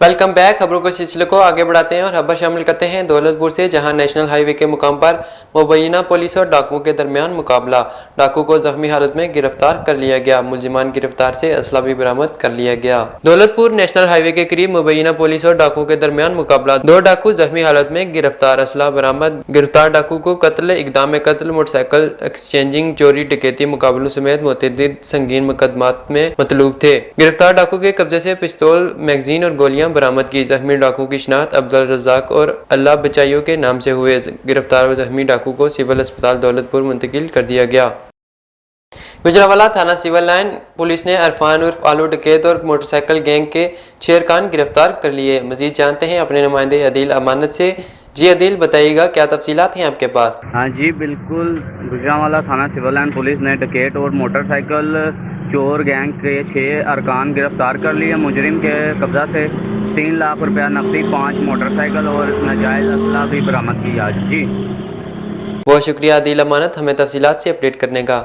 Welcome back. खबरों के सिलसिले को आगे बढ़ाते हैं और खबर शामिल करते हैं दौलतपुर से, जहां नेशनल हाईवे के मुकाम पर मुबैना पुलिस और डाकुओं के दरमियान मुकाबला। डाकू को जख्मी हालत में गिरफ्तार कर लिया गया। मुलजिमान गिरफ्तार से असला भी बरामद कर लिया गया। दौलतपुर नेशनल हाईवे के करीब मुबैना पुलिस और डाकुओं के दरमियान मुकाबला। 2 डाकू जख्मी हालत में गिरफ्तार, असला बरामद। गिरफ्तार डाकू को कत्ल, इक़दाम कत्ल, मोटरसाइकिल एक्सचेंजिंग, चोरी, डकैती मुकाबलों समेत मुतअद्दिद संगीन मुकदमात में मतलूब थे। गिरफ्तार डाकू के कब्जे से पिस्तौल, मैगजीन और गोलियां बरामद की। जख्मी डाकू की शिनाख्त अब्दुल रज़ाक और अल्लाह बचाइयों के नाम से हुए। गिरफ्तार व जख्मी डाकू को सिविल अस्पताल दौलतपुर मुंतकिल कर दिया गया। गुजरांवाला थाना सिविल लाइन पुलिस ने अरफान उर्फ आलू डकैत और मोटरसाइकिल गैंग के शेरखान गिरफ्तार कर लिए। मजीद जानते हैं अपने नुमाइंदे अदील अमानत से। जी अदील, बताइएगा क्या तफसीलात हैं आपके पास? हाँ जी बिल्कुल, गुजरांवाला थाना सिविल लाइन पुलिस ने डकैत और मोटरसाइकिल चोर गैंग के 6 अरकान गिरफ्तार कर लिए। मुजरिम के कब्जा से 3 लाख रुपया नकदी, 5 मोटरसाइकिल और नाजायज़ असला भी बरामद किया। जी बहुत शुक्रिया अदील अमानत, हमें तफसीलात से अपडेट करने का।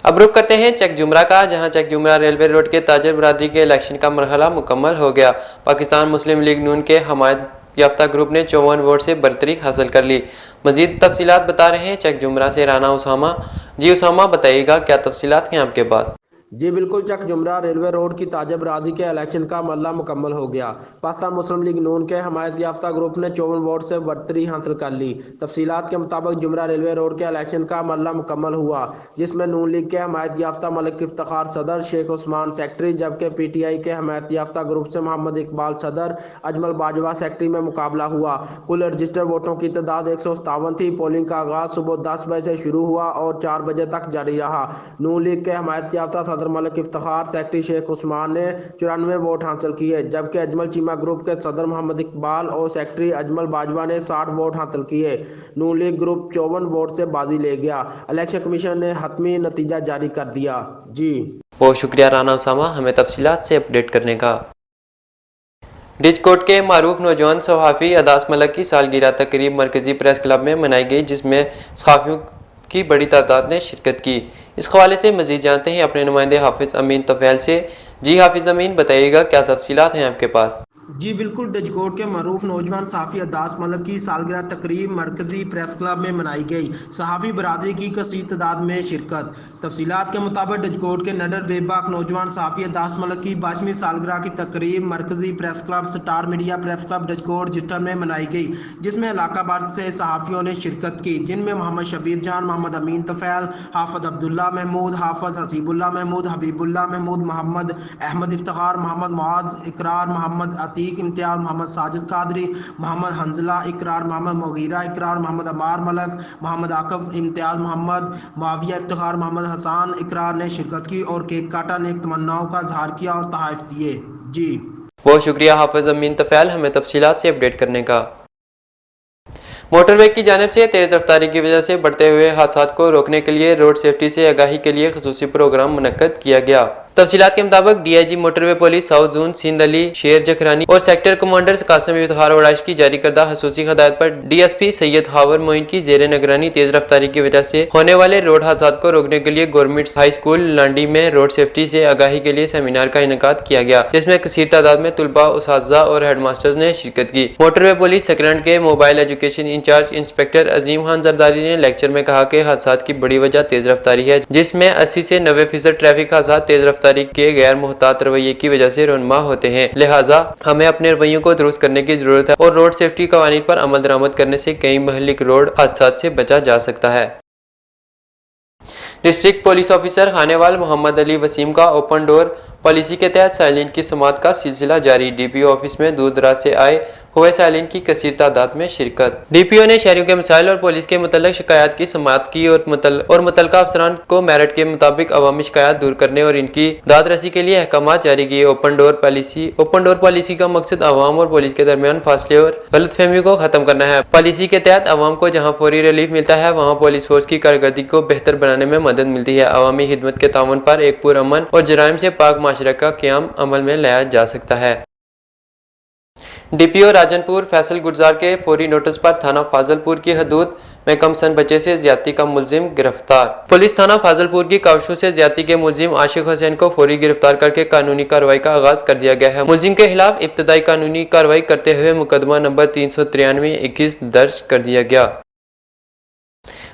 अब रुख करते हैं चक जुमरा का, जहां चक जुमरा रेलवे रोड के ताजर बरादरी के इलेक्शन का मरहला मुकम्मल हो गया। पाकिस्तान मुस्लिम लीग नून के हमायत याफ्ता ग्रुप ने 54 वोट से बरतरी हासिल कर ली। मजीद तफसीलात बता रहे हैं चक जुमरा से राना उसामा। जी उसामा, बताइएगा क्या तफसीलात हैं आपके पास? जी बिल्कुल, चक जुमरा रेलवे रोड की ताजा बरादरी के इलेक्शन का मरला मुकम्मल हो गया। पाकिस्तान मुस्लिम लीग नून के हमायत याफ्ता ग्रुप ने 54 वोट से बरतरी हासिल कर ली। तफसीलात के मुताबिक जुमरा रेलवे रोड के इलेक्शन का मरला मुकम्मल हुआ, जिसमें नून लीग के हमायत याफ्ता मलिक इफ्तिखार सदर, शेख उस्मान सेक्रेटरी, जबकि PTI के हमायत याफ्ता ग्रुप से मोहम्मद इकबाल सदर, अजमल बाजवा सेक्रेटरी में मुकाबला हुआ। कुल रजिस्टर्ड वोटों की तादाद 157 थी। पोलिंग का आगाज सुबह 10 बजे से शुरू हुआ और 4 बजे तक जारी रहा। नून लीग के हमायत याफ्ता सदर मलिक इफ्तिखार सेक्रेटरी शेख उस्मान ने 94 वोट हासिल किए, जबकि अजमल चीमा ग्रुप के सदर मोहम्मद इकबाल और सेक्रेटरी अजमल बाजवा ने 60 वोट हासिल किए। नून लीग ग्रुप 54 वोट से बाजी ले गया। इलेक्शन कमीशन ने हतमी नतीजा जारी कर दिया। जी बहुत शुक्रिया राना उसामा, हमें तफसीलात से अपडेट करने का। डिजकोट के मारूफ नौजवान सहाफ़ी अदास मलक की सालगिरह तकरीब मरकजी प्रेस क्लब में मनाई गई, जिसमें सहाफ़ियों की बड़ी तादाद ने शिरकत की। इस हवाले से मजीद जानते हैं अपने नुमाइंदे हाफिज़ अमीन तफैल से। जी हाफिज़ अमीन, बताइएगा क्या तफसीलात हैं आपके पास? जी बिल्कुल, डजकोट के मरूफ नौजवान सहाफ़ी अदास मलक की सालगिरह तकरीब मरकजी प्रेस क्लब में मनाई गई। सहाफ़ी बरादरी की कसीर तादाद में शिरकत। तफसीलात के मुताबिक डजकोट के नडर बेबाक नौजवान सहाफ़ी अदास मलक की 22वीं सालगिरह की तकरीब मरकजी press club star media press club डजकोट रजिस्टर में मनाई गई, जिसमें इलाका भर से सहाफ़ियों ने शिरकत की, जिनमें मोहम्मद शबीर जान, मोहम्मद अमीन तफैल, हाफिज अब्दुल्ला महमूद, हाफिज हसीबुल्ला महमूद, हबीबुल्ला महमूद, मोहम्मद अहमद इफ्तिखार, मोहम्मद मुआज इकरार, मोहम्मद अतीक इम्तियाज, मोहम्मद साजिद कादरी, मोहम्मद हंजला इकरार, मोहम्मद मुगीरा इकरार, मोहम्मद अमार मलक, मोहम्मद आकफ इम्तियाज, मोहम्मद माविया इफ्तिखार, मोहम्मद हसान इकरार ने शिरकत की और केक काटा, नेक तमन्नाओं का इजहार किया और तोहफे दिए। जी बहुत शुक्रिया हाफिज़ अमीन तफैल, हमें तफसीलात से अपडेट करने का। मोटरवे की जानिब से तेज़ रफ्तारी की वजह से बढ़ते हुए हादसात को रोकने के लिए रोड सेफ्टी से आगाही के लिए खसूसी प्रोग्राम मुनक्कद किया गया। तफसीलात के मुताबिक DIG motorway police south zone Sindh Ali Sher Jakhrani और सेक्टर कमांडर कासिम इफ्तिखार वड़ाइश की जारी करदा खसूसी हिदायत पर DSP सैयद हावर मोइन की जेर निगरानी तेज रफ्तारी की वजह से होने वाले रोड हादसात को रोकने के लिए गवर्नमेंट हाई स्कूल लांडी में रोड सेफ्टी से आगाही के लिए सेमिनार का इनेकाद किया गया, जिसमें कसीर तादाद में तुलबा, उस्ताज़ा और हेडमास्टर्स ने शिरकत की। मोटरवे पुलिस सेकंड के मोबाइल एजुकेशन इंचार्ज इंस्पेक्टर अजीम खान जरदारी ने लेक्चर में कहा कि हादसात की बड़ी वजह तेज रफ्तारी है, जिसमें 80 से 90% ट्रैफिक हादसा तेज रफ्तारी के गैर मुहतात रवैये की वजह से रुनमा होते हैं। लिहाजा हमें अपने रवैयों को दुरुस्त करने की जरूरत है और रोड सेफ्टी कवानीन पर अमल दरामद करने से कई महलिक रोड हादसात से बचा जा सकता है। District police officer Khanewal Muhammad Ali Waseem का ओपन डोर पॉलिसी के तहत साइलिन की समात का सिलसिला जारी। DPO ऑफिस में दूर दराज से आए हुए साइलिन की कसीर तादाद में शिरकत। DPO ने शहरियों के मसाइल और पुलिस के मुतल्लिक शिकायत की समात की और मुतल्लिका अफसरान को मेरिट के मुताबिक अवामी शिकायत दूर करने और इनकी दाद रसी के लिए अहकामात जारी किए। ओपन डोर पॉलिसी का मकसद अवाम और पुलिस के दरमियान फासले और गलतफहमी को खत्म करना है। पॉलिसी के तहत अवाम को जहाँ फौरी रिलीफ मिलता है, वहाँ पुलिस फोर्स की कारकर्दगी को बेहतर बनाने में मदद मिलती है। अवामी खिदमत के ताउन पर एक पुरअमन और जराइम से पाक माशरा का क़याम अमल में लाया जा सकता है। DPO राजनपुर फैसल गुलजार के फौरी नोटिस पर थाना फाजलपुर की हदूद में कम सन बच्चे से ज्यादती का मुलजिम गिरफ्तार। पुलिस थाना फाजलपुर की कावशों से ज्यादती के मुलजिम आशिक हुसैन को फौरी गिरफ्तार करके कानूनी कार्रवाई का आगाज कर दिया गया है। मुलजिम के खिलाफ इब्तदाई कानूनी कार्रवाई करते हुए मुकदमा नंबर 393/21 दर्ज कर दिया गया।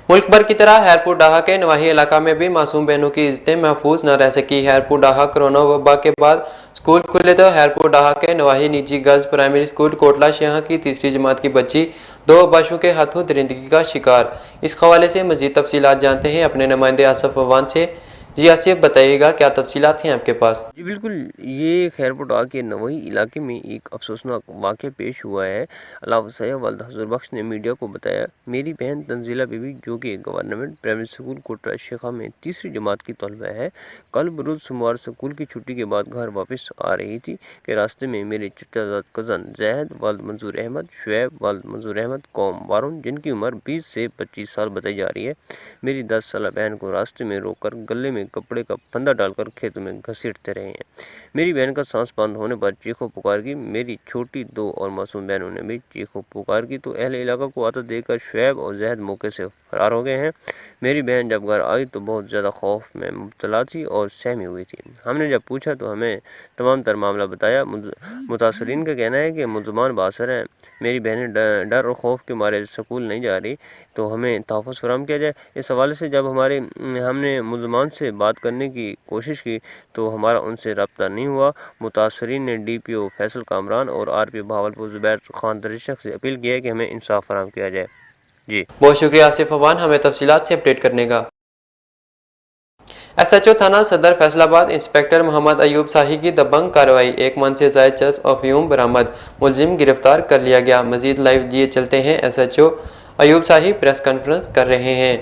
मुल्क भर की तरह हैरपुर डाहा के नवाही इलाका में भी मासूम बहनों की इज्जतें महफूज न रह सकी। हैरपुर डाहा कोरोना वबा के बाद स्कूल खुले तो हैरपुर डाहा के नवाही निजी girls primary school Kotla Shah की तीसरी जमात की बच्ची 2 अबाशों के हाथों दरिंदगी का शिकार। इस हवाले से मजीद तफसीलात जानते हैं अपने नुमाइंदे आसिफ अवान से। जी आसिफ, बताइएगा क्या तफसीलात हैं आपके पास? जी बिल्कुल, ये खैरपुर डाह के नवही इलाके में एक अफसोसनाक वाक़या पेश हुआ है। अल्लाह वसैया वालिद हज़ूर बख्श ने मीडिया को बताया, मेरी बहन तंजीला बीबी जो कि गवर्नमेंट प्राइमरी स्कूल कोटला शेखा में तीसरी जमात की तलबा है, कल बरोज़ सोमवार स्कूल की छुट्टी के बाद घर वापस आ रही थी कि रास्ते में मेरे चचाजाद कज़न जैद वालिद मंजूर अहमद, शुएब वालिद मंजूर अहमद कौम वारुन जिनकी उम्र 20 से 25 साल बताई जा रही है, मेरी 10 साल बहन को रास्ते में रोककर गले में कपड़े का फंदा डालकर खेतों में घसीटते रहे हैं। मेरी बहन का सांस बंद होने पर चीखों पुकार की। मेरी छोटी 2 और मासूम बहनों ने भी चीखों पुकार की तो अहले इलाका को आता देखकर शुएब और जहद मौके से फरार हो गए हैं। मेरी बहन जब घर आई तो बहुत ज़्यादा खौफ में मुब्तला थी और सहमी हुई थी। हमने जब पूछा तो हमें तमाम तर मामला बताया। मुतासरीन का कहना है कि मुलजमान बासर हैं। मेरी बहनें डर और खौफ के मारे स्कूल नहीं जा रही तो हमें तहफ़्फ़ुज़ फराहम किया जाए। इस हवाले से जब हमने मुलजमान से बात करने की कोशिश की तो हमारा उनसे रब्ता नहीं हुआ। मुतासरीन ने DPO फैसल कामरान और RPO भावलपुर ज़ुबैर खान दरिशक से अपील की है कि हमें इंसाफ फराहम किया जाए। जी बहुत शुक्रिया आसिफ अवान हमें तफसीलात से अपडेट करने का। SHO थाना सदर फैसलाबाद इंस्पेक्टर मोहम्मद अयूब शाही की दबंग कार्रवाई, 1 मन से ज़ायद चर्स अफ्यूम बरामद, मुलजिम गिरफ्तार कर लिया गया। मजीद लाइव लिए चलते हैं। SHO अयूब शाही प्रेस कॉन्फ्रेंस कर रहे हैं।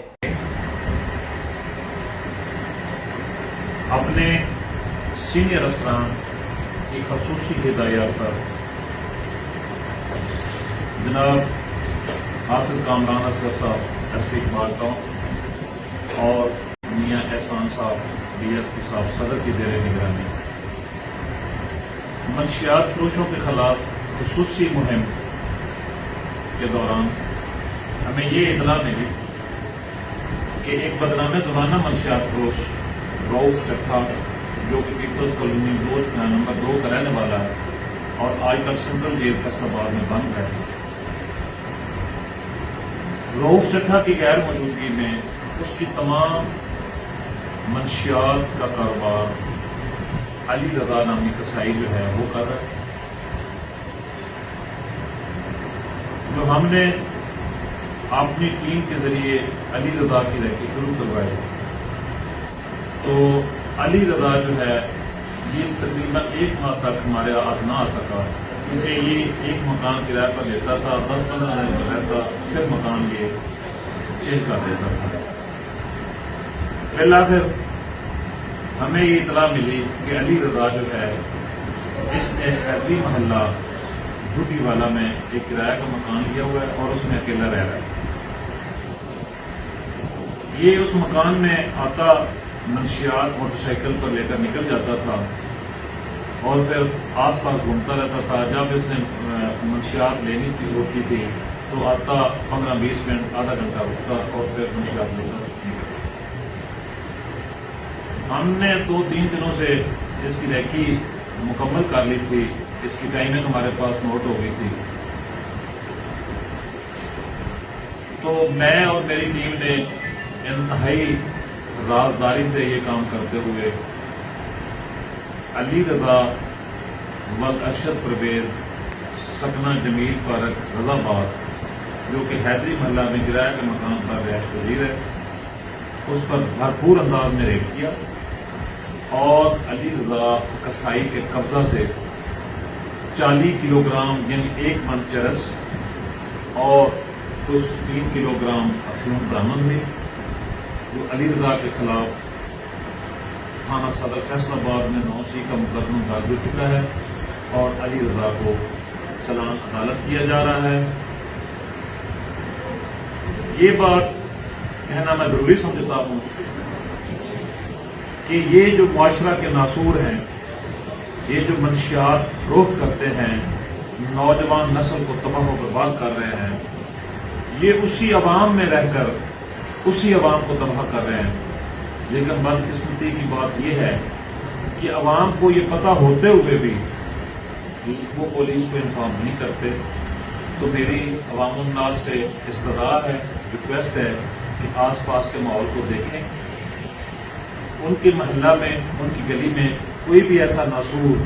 अपने सीनियर अफसरान की खसूसी हिदायत पर जनाब हाफिज कामरान असगर साहब SP इकबाल टाउन और मियाँ एहसान साहब DSP साहब सदर की ज़ेर निगरानी मंशियात फरोशों के खिलाफ खसूसी मुहिम के दौरान हमें ये इतला मिली कि एक बदनाम ज़माना मंशियात फरोश रऊफ चट्ठा जो कि पीपल्स कॉलोनी नंबर 2 का रहने वाला है और आजकल सेंट्रल जेल फैसलाबाद में बंद है, रऊफ चट्ठा की गैर मौजूदगी में उसकी तमाम मंशियात का कारोबार अली रजा नामी कसाई जो है वो कर रहा है। जो हमने अपनी टीम के जरिए अली रजा की रैकी शुरू करवाई तो अली रजा जो है ये तकरीबन 1 माह तक हमारे हाथ ना आ सका क्योंकि ये एक मकान किराए पर लेता था, 10-15 दिन पर रहता, फिर मकान ये चेंज कर देता था। फिर हमें ये इतला मिली कि अली रजा जो है इसने हैदरी मोहल्ला झुटी वाला में एक किराया का मकान लिया हुआ है और उसमें अकेला रह रहा है। ये उस मकान में आता मंशियात मोटरसाइकिल पर लेकर निकल जाता था और फिर आसपास घूमता रहता था। जब इसने मंशियात लेनी थी होती थी तो आता 15-20 मिनट आधा घंटा रुकता और फिर मंशियात लेकर हमने 2-3 दिनों से इसकी रैकी मुकम्मल कर ली थी। इसकी टाइमिंग हमारे पास नोट हो गई थी तो मैं और मेरी टीम ने इंतहाई राजदारी से ये काम करते हुए अली रजा वल अरशद परवेज सकना जमील पार्क रजाबाद जो कि हैदरी महल्ला में किराए के मकान पर रिहाइश पजीर है उस पर भरपूर अंदाज में रेड किया और अली रजा कसाई के कब्जा से 40 किलोग्राम यानी 1 मन चरस और कुछ 3 किलोग्राम अफीम बरामद हुई जो अली रजा के खिलाफ थाना सदर फैसलाबाद में 9C का मुकदमा दर्ज हो चुका है और अली रजा को चालान अदालत किया जा रहा है। ये बात कहना मैं जरूरी समझता हूँ कि ये जो मुआशरा के नासूर हैं, ये जो मंशियात फरोख्त करते हैं, नौजवान नस्ल को तबाह व बर्बाद कर रहे हैं, ये उसी अवाम में रहकर उसी अवाम को तबाह कर रहे हैं। लेकिन बदकिस्मती की बात यह है कि अवाम को ये पता होते हुए भी वो पुलिस को इन्फॉर्म नहीं करते। तो मेरी अवामुन्नास से इस्तदार है, रिक्वेस्ट है कि आस पास के माहौल को देखें। उनके मोहल्ला में, उनकी गली में कोई भी ऐसा नासूर,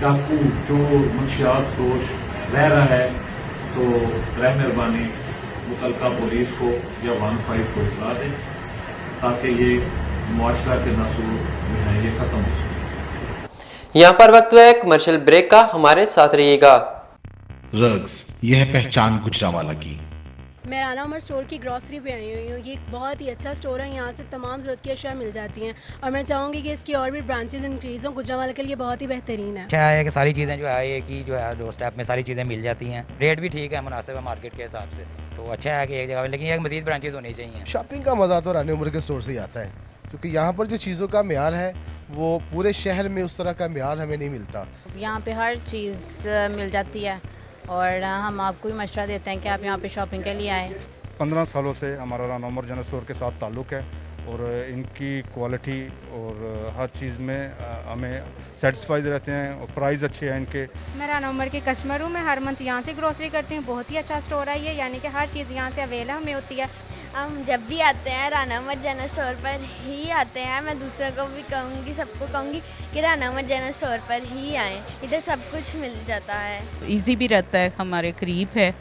डाकू, चोर, मुंशियात सोच रह रहा है तो रह मेहरबानी मुतलका पुलिस को या 15 को इतला दें ताकि ये मुआशरा के नासूर जो हैं ये ख़त्म हो सके। यहाँ पर वक्त हुआ है कमर्शियल ब्रेक का, हमारे साथ रहिएगा। रग्स, यह है पहचान गुजरांवाला की। मैं राना उमर स्टोर की ग्रॉसरी पे आई हुई हूँ। ये एक बहुत ही अच्छा स्टोर है, यहाँ से तमाम ज़रूरत की अशिया मिल जाती हैं और मैं चाहूँगी कि इसकी और भी ब्रांचेज इंक्रीज़ हों। गुजरांवाला के लिए बहुत ही बेहतरीन है। अच्छा है कि सारी चीज़ें जो है ये कि जो है डोर स्टेप में सारी चीज़ें मिल जाती हैं, रेट भी ठीक है, मुनासिब है मार्केट के हिसाब से। तो अच्छा है कि एक जगह, लेकिन एक मज़ीद ब्रांचेज होनी चाहिए। शॉपिंग का मज़ा तो राना उमर के स्टोर से ही आता है, क्योंकि यहाँ पर जो चीज़ों का म्यार है वो पूरे शहर में उस तरह का म्यार हमें नहीं मिलता। यहाँ पे हर चीज़ मिल जाती है और हम आपको भी मशवरा देते हैं कि आप यहाँ पे शॉपिंग के लिए आएँ। 15 सालों से हमारा राना उमर जनरल स्टोर के साथ ताल्लुक़ है और इनकी क्वालिटी और हर चीज़ में हमें सेटिस्फाइड रहते हैं और प्राइस अच्छे हैं इनके। मैं राना उमर की कस्टमर हूँ, मैं हर मंथ यहाँ से ग्रोसरी करती हूँ। बहुत ही अच्छा स्टोर है ये, यानी कि हर चीज़ यहाँ से अवेलेबल हमें होती है। हम जब भी आते हैं राना उमर जनरल स्टोर पर ही आते हैं। मैं दूसरों को भी कहूँगी, सबको कहूँगी कि राना उमर जनरल स्टोर पर ही आएँ, इधर सब कुछ मिल जाता है। ईजी भी रहता है, हमारे करीब है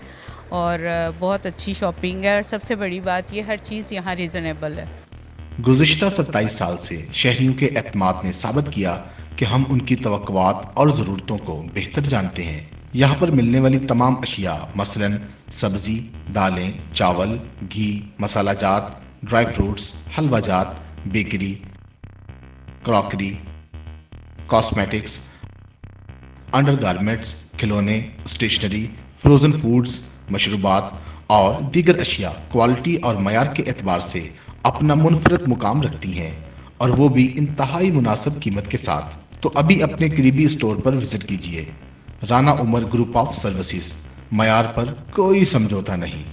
और बहुत अच्छी शॉपिंग है और सबसे बड़ी बात ये हर चीज़ यहाँ रीज़नेबल है। गुज़िश्ता 27 साल से शहरियों के एतमाद ने साबित किया कि हम उनकी तवक्कुआत और ज़रूरतों को बेहतर जानते हैं। यहाँ पर मिलने वाली तमाम अशिया मसलन सब्ज़ी, दालें, चावल, घी, मसाला जात, ड्राई फ्रूट्स, हलवा जात, bakery, crockery, cosmetics, under garments, खिलौने, स्टेशनरी, फ्रोज़न फूड्स, मशरूबात और दीगर अशिया क्वालिटी और मयार के एतबार से अपना मुनफरद मुकाम रखती हैं और वो भी इंतहाई मुनासिब कीमत के साथ। तो अभी अपने करीबी स्टोर पर विजिट कीजिए। Rana Umar group of services, मयार पर कोई समझौता नहीं।